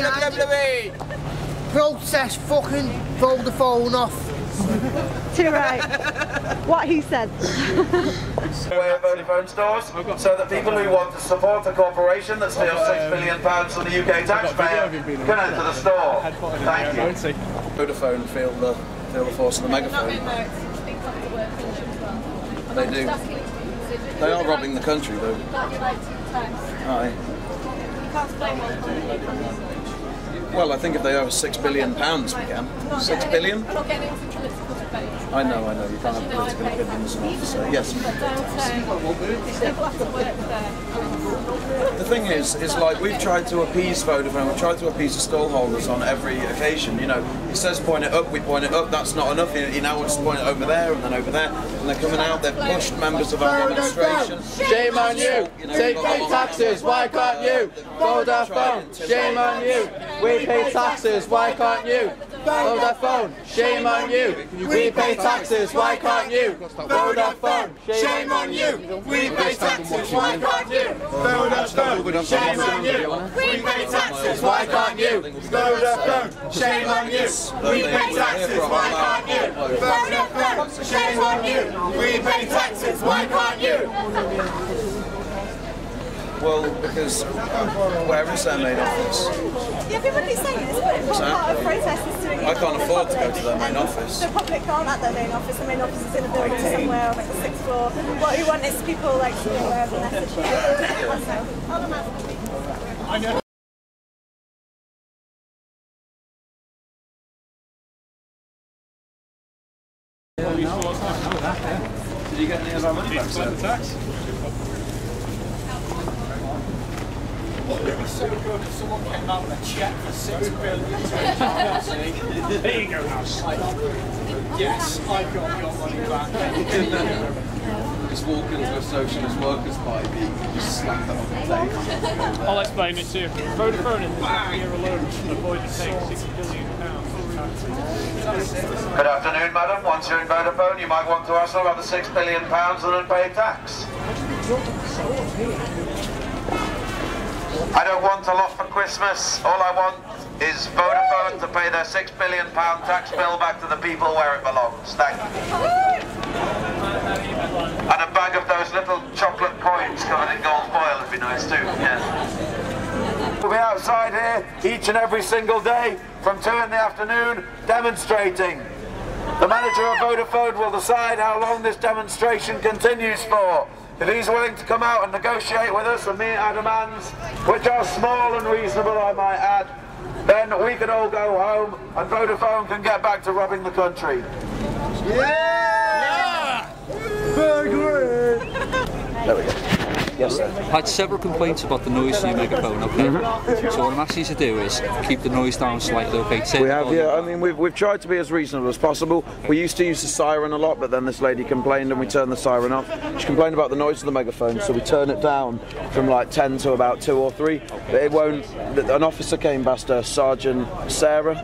WWE! Protest fucking Vodafone off. Too right. What he said. Way of Vodafone stores, so that people who want to support a corporation that steals £6 billion from the UK taxpayer can enter the store. Thank you. Vodafone feel the force of the megaphone. They do. They are robbing the country though. Aye. Well, I think if they owe us £6 billion, we can. £6 billion? I know, you can't have political opinions as an officer. Yes. The thing is like we've tried to appease Vodafone, we've tried to appease the stallholders on every occasion. You know, he says point it up, we point it up, that's not enough. He now wants to point it over there and then over there. And they're coming out, they've pushed members of our demonstration. Shame on you! Take pay taxes, why can't you? Vodafone, shame on you! We pay taxes, why can't you? Vodafone, shame on you! We pay taxes, why can't you? Vodafone, shame on you! We pay taxes, why can't you? Vodafone, shame on you! We pay taxes, why can't you? Vodafone, shame on you! We pay taxes, why can't you? Vodafone, shame on you! We pay taxes, why can't you? Well, because where is their main office? Yeah, everybody's saying this, but it's not part of protest is doing it. I can't afford to go to their main office. The public aren't at their main office. The main office is in a building somewhere on like the 6th floor. What we want is people like to be aware of the message. I know. Did you get any of our money back, sir? It would be so good if someone came out with a cheque for £6 billion. There you go, House. Yes, I got your money back. Just walk into a socialist workers' party, you just slap that on the table. I'll explain it to you. Vodafone in this year alone should avoid paying £6 billion in taxes. Good afternoon, madam. Once you're in Vodafone, you might want to ask about the £6 billion and unpaid tax. I don't want a lot for Christmas. All I want is Vodafone to pay their £6 billion tax bill back to the people where it belongs. Thank you. And a bag of those little chocolate coins covered in gold foil would be nice too. Yeah. We'll be outside here each and every single day from 2 in the afternoon demonstrating. The manager of Vodafone will decide how long this demonstration continues for. If he's willing to come out and negotiate with us and meet our demands, which are small and reasonable, I might add, then we can all go home and Vodafone can get back to robbing the country. Yeah! Very good! There we go. Yes, sir. I had several complaints about the noise in your megaphone, okay? So what I'm asking you to do is keep the noise down slightly, okay? We have, yeah, I mean, we've tried to be as reasonable as possible. We used to use the siren a lot, but then this lady complained and we turned the siren off. She complained about the noise of the megaphone, so we turned it down from like 10 to about 2 or 3. But it won't, an officer came past her, Sergeant Sarah,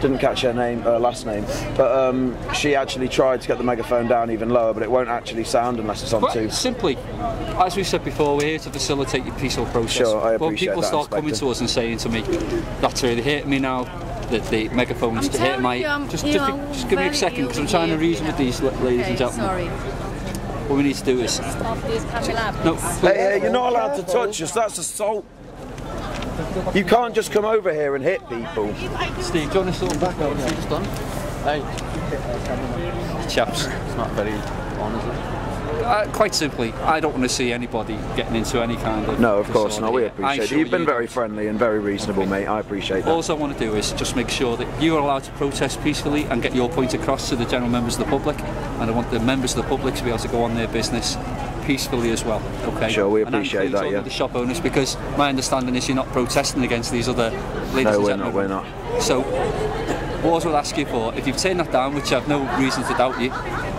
didn't catch her name, last name, but she actually tried to get the megaphone down even lower, but it won't actually sound unless it's on 2. Simply, as we said before, we're here to facilitate your peaceful process. Sure, I appreciate when people that, start coming to us and saying to me, that's really hitting me now, that the megaphone's hitting my... Just give me a second, because I'm trying to reason with these ladies and gentlemen. Sorry. What we need to do is... No, hey, you're not allowed to touch us, that's assault. You can't just come over here and hit people. Steve, do you want to sort back over? Steve's done. Hey. Chaps. It's not very on, is it? Quite simply, I don't want to see anybody getting into any kind of... No, of course not. We appreciate it. You've been very friendly and very reasonable, mate. I appreciate that. All I want to do is just make sure that you are allowed to protest peacefully and get your point across to the general members of the public. And I want the members of the public to be able to go on their business peacefully as well. Okay. Sure, we appreciate that. Yeah. The shop owners, because my understanding is you're not protesting against these other ladies and gentlemen. No, we're not. So, what I would ask you for, if you've turned that down, which I have no reason to doubt you,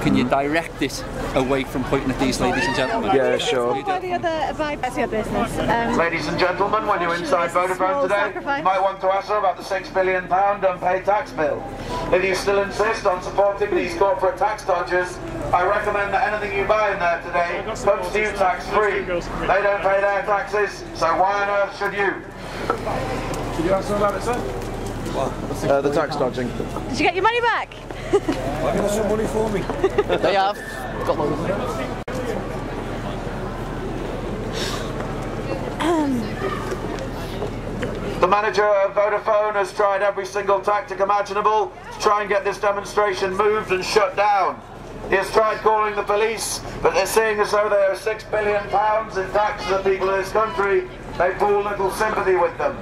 can you direct it away from pointing at these ladies and gentlemen? Yeah, sure. That's your business. Ladies and gentlemen, when you're inside Vodafone today, you might want to ask her about the £6 billion unpaid tax bill. If you still insist on supporting these corporate tax dodgers, I recommend that anything you buy in there today comes to you tax-free. They don't pay their taxes, so why on earth should you? Did you ask them about it, sir? What? The tax dodging. Did you get your money back? Have you got some money for me? They have. Got loads. The manager of Vodafone has tried every single tactic imaginable to try and get this demonstration moved and shut down. He has tried calling the police, but they're seeing as though they owe £6 billion in tax to the people of this country. They feel little sympathy with them.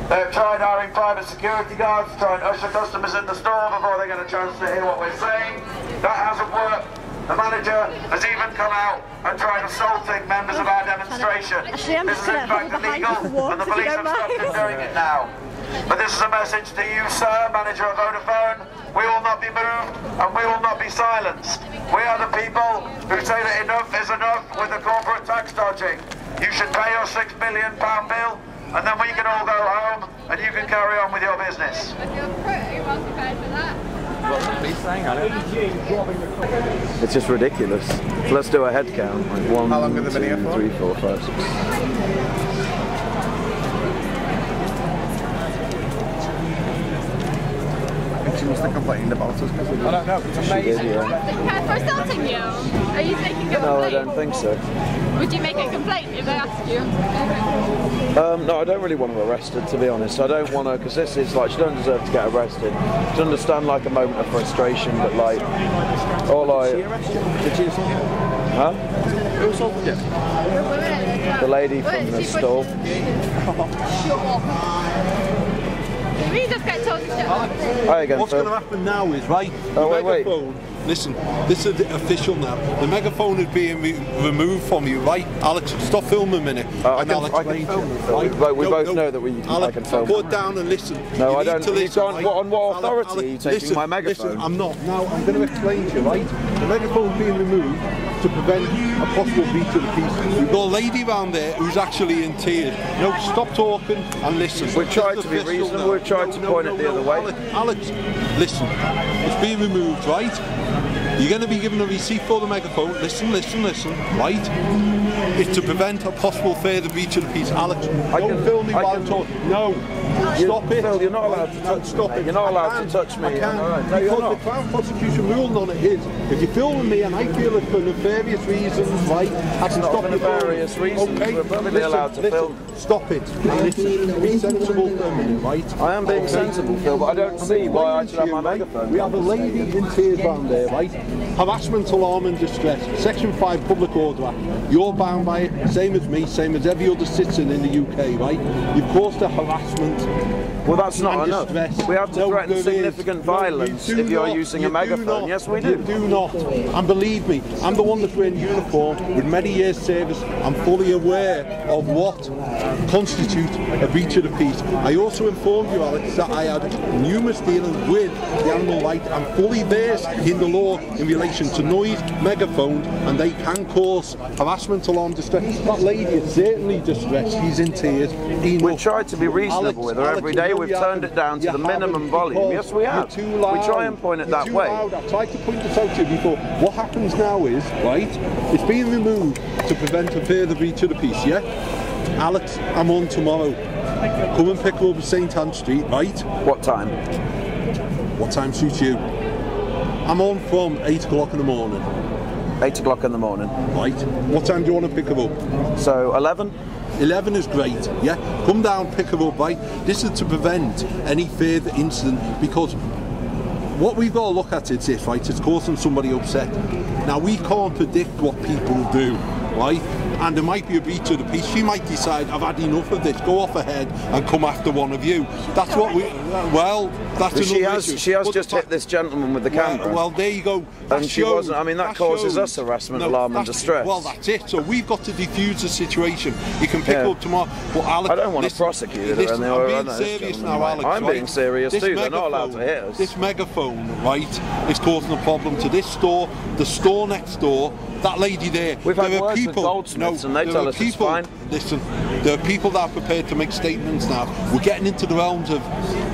They have tried hiring private security guards to try and usher customers in the store before they get a chance to hear what we're saying. That hasn't worked. The manager has even come out and tried assaulting members of our demonstration. This is in fact illegal, and the police have stopped him doing it now. But this is a message to you, sir, manager of Vodafone. We will not be moved, and we will not be silenced. We are the people who say that enough is enough with the corporate tax dodging. You should pay your £6 billion bill, and then we can all go home, and you can carry on with your business. I feel pretty well prepared for that. It's just ridiculous. So let's do a head count. Like 1, How long have they been here for? 3, 4, 5, 6. She must have complained about us because we I don't know, it's amazing. She did, yeah. Prepared for assaulting you? Are you making a complaint? No, I don't think so. Would you make a complaint if they asked you? No, I don't really want her arrested, to be honest. I don't want her, because this is like, she don't deserve to get arrested. To understand like a moment of frustration, but like, all I... Did she assault you? Huh? Who assaulted you? The lady from the store. We just get told to shut up. Hi again, What's Phil. going to happen now is, right, Oh, the wait. megaphone, listen, this is official now, the megaphone is being removed from you, right? Alex, stop filming a minute, and I'll explain to you. Right? Like, we both know that I can film. Put down and listen. No, You I need don't. to You listen, can't, right? on what authority Alex, are you taking listen, my megaphone? Listen, I'm not. Now, I'm going to explain to you, right? The megaphone's being removed to prevent a possible breach of the peace. We've got a lady around there who's actually in tears. No, stop talking and listen. We've tried Just to be official reasonable, now. we've tried to point it the other way. Alex, listen, it's being removed, right? You're going to be given a receipt for the megaphone. Listen, right? It's to prevent a possible further breach of the peace. Alex, don't film me while I'm talking. No, stop it. Phil, you're not allowed to touch Stop me. it. You're not allowed I to touch me. I can. Right. No, you're Because not. the Crown Prosecution rule on it is, if you're filming me and I feel it for nefarious reasons, right, I can not stop for you. nefarious reasons. Okay, We're perfectly allowed to film. Stop it. And listen, be sensible for a minute, right? I am being sensible, Phil, but I don't see why I should have my megaphone. We have a lady in tears down there, right? Harassment, alarm and distress. Section 5 Public Order Act. You're bound by it, same as me, same as every other citizen in the UK, right? You've caused a harassment. Well, that's not enough. Distress. We have to threaten there significant is. violence you do if you're not. using You a megaphone. do not. Yes, we You do. do not. And believe me, I'm the one that's wearing uniform with many years' service. I'm fully aware of what constitutes a breach of the peace. I also informed you, Alex, that I had numerous dealings with the animal rights. I'm fully versed in the law in relation to noise, megaphones, and they can cause harassment, alarm, distress. That lady is certainly distressed. She's in tears. We've tried to be reasonable with her every day. We've turned it down to the minimum volume. Yes, we have. We try and point it that way. I've tried to point this out to you before. What happens now is, right, it's being removed to prevent a further breach of the peace, yeah? Alex, I'm on tomorrow. Come and pick her up at St Anne Street, right? What time? What time suits you? I'm on from 8 o'clock in the morning. 8 o'clock in the morning. Right. What time do you want to pick her up? So 11? 11 is great, yeah? Come down, pick her up, right? This is to prevent any further incident, because what we've got to look at is this, right? It's causing somebody upset. Now, we can't predict what people do, right? And there might be a breach of the peace. She might decide, I've had enough of this, go off ahead and come after one of you. That's what we, well, that's another issue. She has But just hit this gentleman with the camera. Well, there you go. And she wasn't, I mean, that causes us harassment, alarm and distress. Well, that's it. So we've got to defuse the situation. You can pick up tomorrow. But Alex, I don't want to prosecute her. I'm being serious now, Alex. I'm being serious too. They're not allowed to hit us. This megaphone, right, is causing a problem to this store, the store next door, that lady there. We've had there are words people, with Goldsmiths and they tell us it's fine. Listen, there are people that are prepared to make statements now. We're getting into the realms of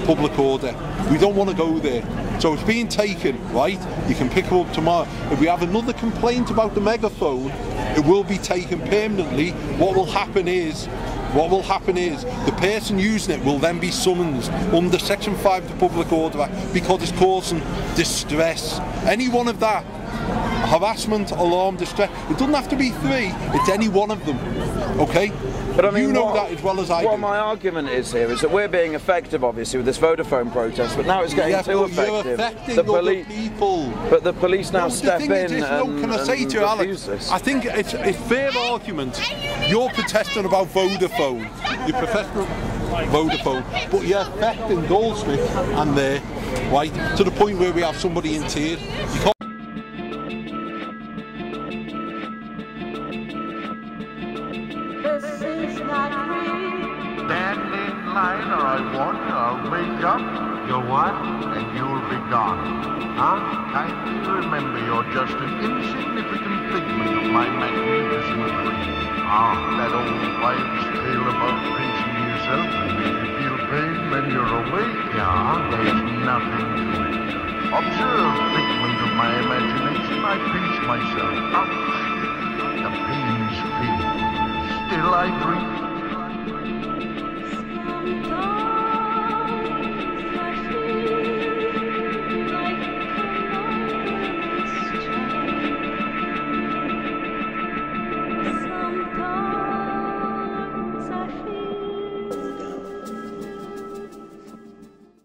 public order. We don't want to go there. So it's being taken, right? You can pick her up tomorrow. If we have another complaint about the megaphone, it will be taken permanently. What will happen is what will happen is the person using it will then be summoned under Section 5 of the Public Order Act because it's causing distress. Any one of that, harassment, alarm, distress, it doesn't have to be 3, it's any one of them, okay? But I mean, you know that as well as I do. What my argument is here is that we're being effective, obviously, with this Vodafone protest, but now it's getting too effective. You're affecting other people. But the police now step in and can I say to you, Alex, I think it's a fair argument. You're protesting about Vodafone. You're protesting Vodafone, but you're affecting Goldsmith and there, right, to the point where we have somebody in tears. You can't. Stand in line or I warn you, I'll wake up. You'll what? And you'll be gone. Huh? Kindly remember you're just an insignificant figment of my magnificent dream. Ah, that old wives' tale about pinching yourself and if you feel pain when you're awake. Yeah, there's nothing to it. Observe, figment of my imagination, I pinch myself. Ouch! The pain's fading. Still I dream